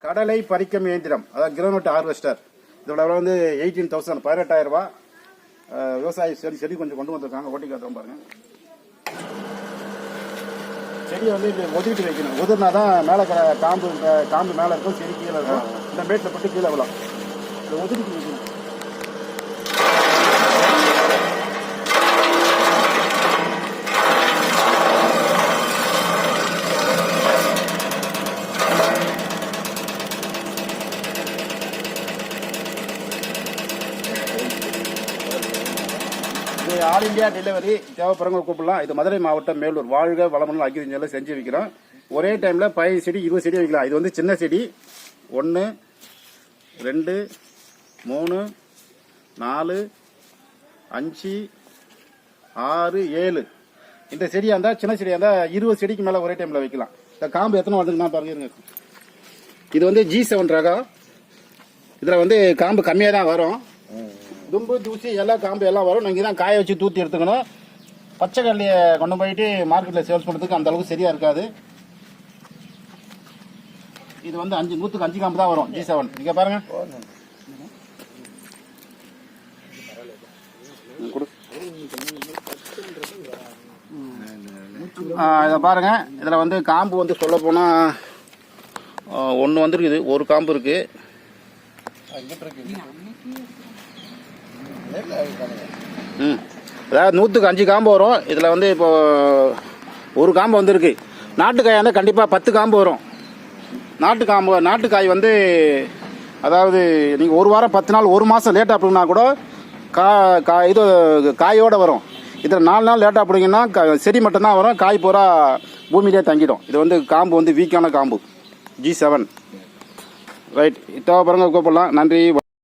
கடலை பறிக்கும் இயந்திரம், அதாவது கிரவுண்ட் ஹார்வெஸ்டர். இதோட விலை வந்து 18,000, 18,000 ரூபாய். விவசாயி செடி கொஞ்சம் கொண்டு வந்திருக்காங்க, ஓட்டி காட்டுறோம் பாருங்க. செடியை வந்து இப்படி ஒதுக்கிட்டு வைக்கணும். ஒதுனா தான் மேலே காம்பு மேலே இருக்கும், செடி கீழே இருக்கும். இந்த மேட்டில் போட்டு கீழே விழலாம். இதை ஒதுக்கிட்டு வைக்கணும். இது ஆல் இண்டியா டெலிவரி, தேவைப்படுறவங்க கூப்பிடலாம். இது மதுரை மாவட்டம் மேலூர். வாழ்க வளமுடன் அக்ரிகல்ச்சர்ல செஞ்சு வைக்கிறோம். ஒரே டைம்ல 15 செடி 20 செடி வைக்கலாம். இது வந்து சின்ன செடி 1 2 3 4 5 6 7. இந்த செடியா இருந்தா, சின்ன செடியா இருந்தா 20 செடிக்கு மேல ஒரே டைம்ல வைக்கலாம். இந்த காம்பு எத்தனை வருதுன்னா பாருங்க. இது வந்து G7 ரகம். இதுல வந்து காம்பு கம்மியா தான் வரும். தும்பு தூசி எல்லாம் காம்பு எல்லாம் வரும். நீங்க தான் காய வச்சு தூத்தி எடுத்துக்கணும். பச்சை கடலையை கொண்டு போயிட்டு மார்க்கெட்ல சேல்ஸ் பண்ணுறதுக்கு அந்த அளவுக்கு சரியா இருக்காது. இது வந்து 100க்கு 5 காம்பு தான் வரும் G7. நீங்க பாருங்க. இதை பாருங்க. இதுல வந்து காம்பு வந்து சொல்ல போனா 1 வந்துருக்குது, ஒரு காம்பு இருக்கு. அதாவது 100க்கு 5 காம்பு வரும். இதுல வந்து இப்போ ஒரு காம்பு வந்துருக்கு. நாட்டுக்காய் வந்து கண்டிப்பா 10 காம்பு வரும். நாட்டுக்காய் வந்து அதாவது நீங்க ஒரு வாரம் 10 நாள் 1 மாசம் லேட்டா அப்படின்னா கூட இது காயோட வரும். இதுல 4 நாள் லேட்டா அப்படிங்கன்னா செடி மட்டும் தான் வரும், காய் பூரா பூமியிலே தங்கிடும். இது வந்து காம்பு வந்து வீக்கான காம்பு G7. ரைட், தேவைப்படுறவங்க கூப்பிடலாம். நன்றி.